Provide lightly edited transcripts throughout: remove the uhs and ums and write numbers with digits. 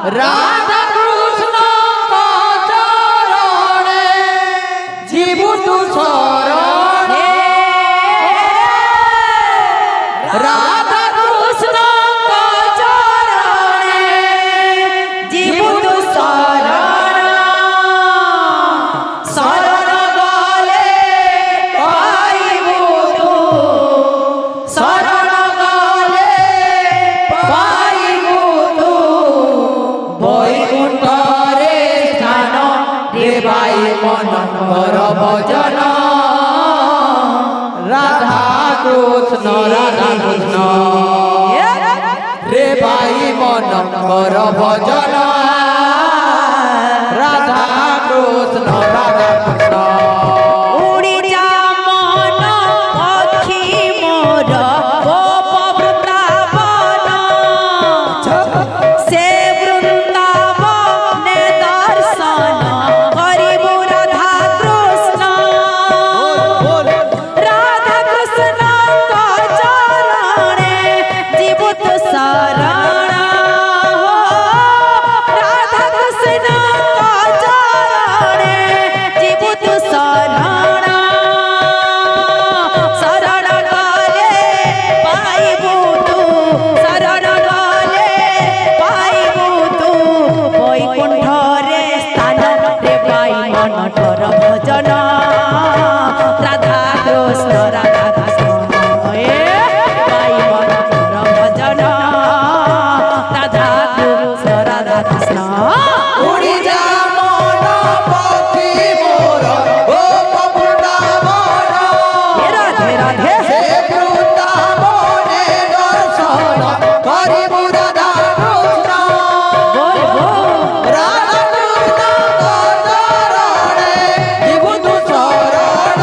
রাধা কৃষ্ণ চরণে জীবু তু শরণে রাধা কৃষ্ণ চরণে জীবু তু শরণ শরণ গলে পাইবু তু শরণ গলে পাইবু তু বৈকুণ্ঠরে স্থান রে ভাই মন কর ভজন রাধা কৃষ্ণ রে ভাই মন কর ভজন রাধা কৃষ্ণ উড়ি যা মন পক্ষী মোর গোপ বৃন্দাবন সে বৃন্দাবনে দর্শন করিবু রাধা কৃষ্ণ রাধা কৃষ্ণ চরণে জীবু তু শরণ রাধা কৃষ্ণ চরণে জীবু তু শরণ শরণ গলে পাইবু তু শরণ গলে পাইবু তু বৈকুণ্ঠরে স্থান রে পাই মন কর ভজন রাধা কৃষ্ণ পাই মন কর ভজন রাধা কৃষ্ণ উড়ি যা মন পক্ষী মোর গোপ বৃন্দাবন রাধে রাধে সে বৃন্দাবনে দর্শন করিবু রাধা কৃষ্ণ বল বল রাধা কৃষ্ণ চরণে জীবু তু শরণ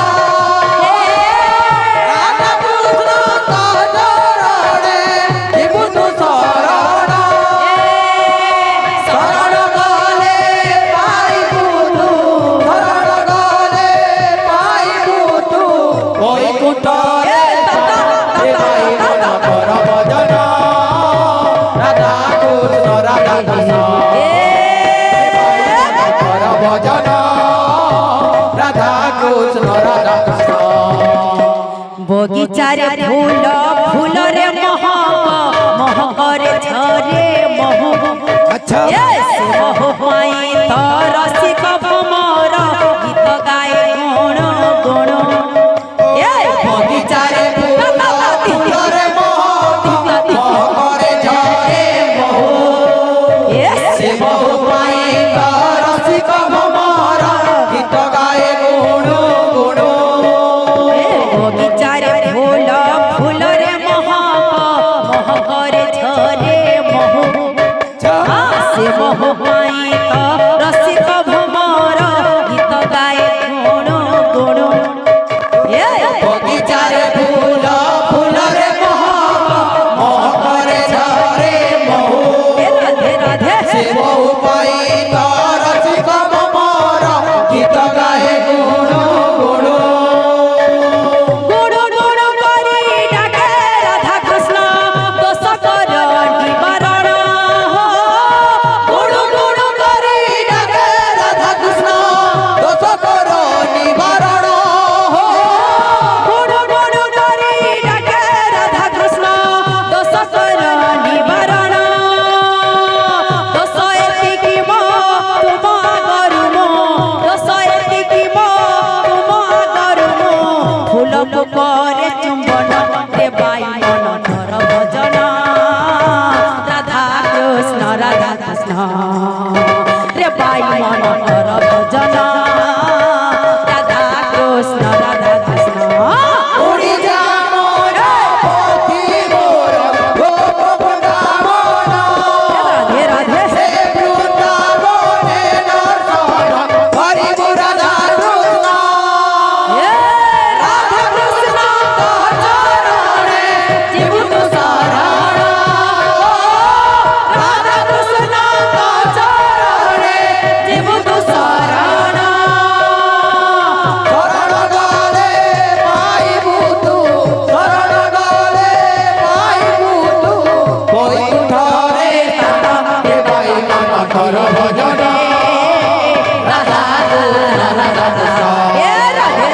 রাধা কৃষ্ণ চরণে জীবু তু শরণ শরণ গলে পাইবু তু শরণ গলে পাইবু তু বৈকুণ্ঠরে রে ভাই মন কর ভজন রাধা কৃষ্ণ কর ভজন রাধা কৃষ্ণ বগিচারে ফুল ফুলরে মহকরে ঝরে মহ আচ্ছা সে মহ পাই তো রসিক ভমর গীত গায়ে গুণ গুণ বগিচারে ফুল ফুলরে মহকরে ঝরে মহু সে মহু পাই রসিক ভমর গীত গায়ে গুণ গুণ বগিচারে ফুল ফুলরে মহকরে ঝরে মহ সে মহ পাই তো রসিক ভমর গীত গায়ে গুণ গুণ বগিচারে ফুল ফুলরে মহকরে ঝরে মহু রাধে রাধে সে মহু পাই রসিক ভমর গীত গায়ে গুণ গুণ গুড় গুড় করি ডাকে রাধা কৃষ্ণ দোষ কর নিবারণ গুড় গুড় করে ডাকে রাধা কৃষ্ণ দোষ কর নিবারণ গুড় গুড় করি ডাকে রাধা কৃষ্ণ দোষ কর নিবারণ দোষ কর ভজন রাধা কৃষ্ণ রাধা কৃষ্ণ এ রাধে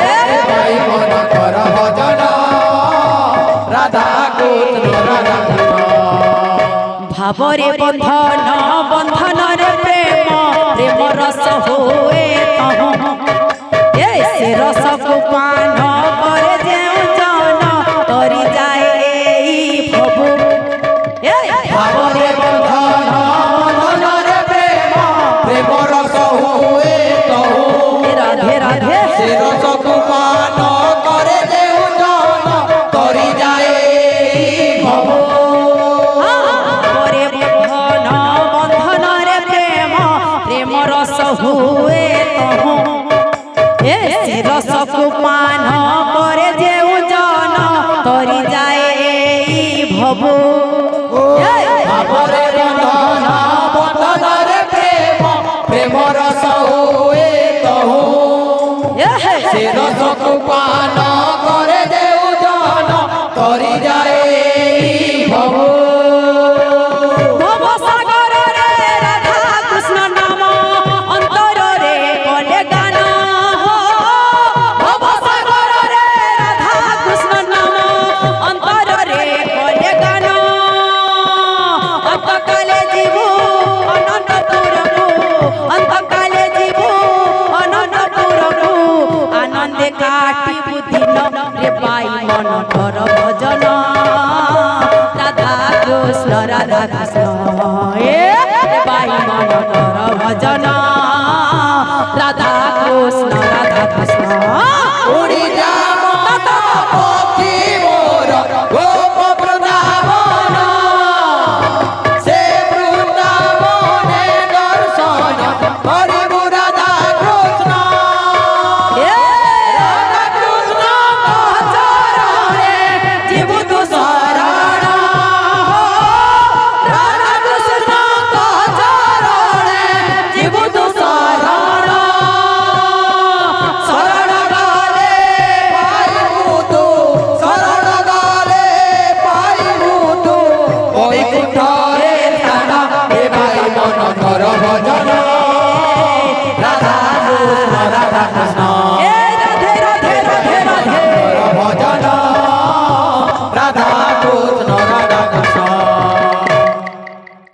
ভাই মন কর ভজন রাধা কৃষ্ণ রাধা কৃষ্ণ ভাবরে বন্ধন বন্ধনরে প্রেম প্রেম রস হুয়ে তহু এ সে রসকু পান করে যেউ জন তরি যায় এই প্রভু এ ভাবরে বন্ধন বন্ধনরে প্রেম প্রেম রস হুয়ে তহু রাধে রাধে সে রসকু পান করে যেউ জন তরি যায় ভব ভাবরে বন্ধন বন্ধনরে প্রেম প্রেম রস হুয়ে তহু এ সে রসকু পান করে যেউ জন তরি যায় এই ভবু ভাবরে বন্ধন বন্ধনরে প্রেম প্রেম রস হুয়ে তহু সে রসকু পান করে যেউ জন তরি যায় ভব ভব সাগরে রাধা কৃষ্ণ নাম অন্তরে কলে গান ভব সাগরে রাধা কৃষ্ণ নাম অন্তরে কলে গান অন্তকালে জীবু অনন্তপুরকু অন্তকালে জীবু অনন্তপুরকু আনন্দে কাটিবু দিন রে পাই মন কর ভজন রাধা কৃষ্ণ এ রে পাই মন কর ভজন রাধা কৃষ্ণ উড়ি যা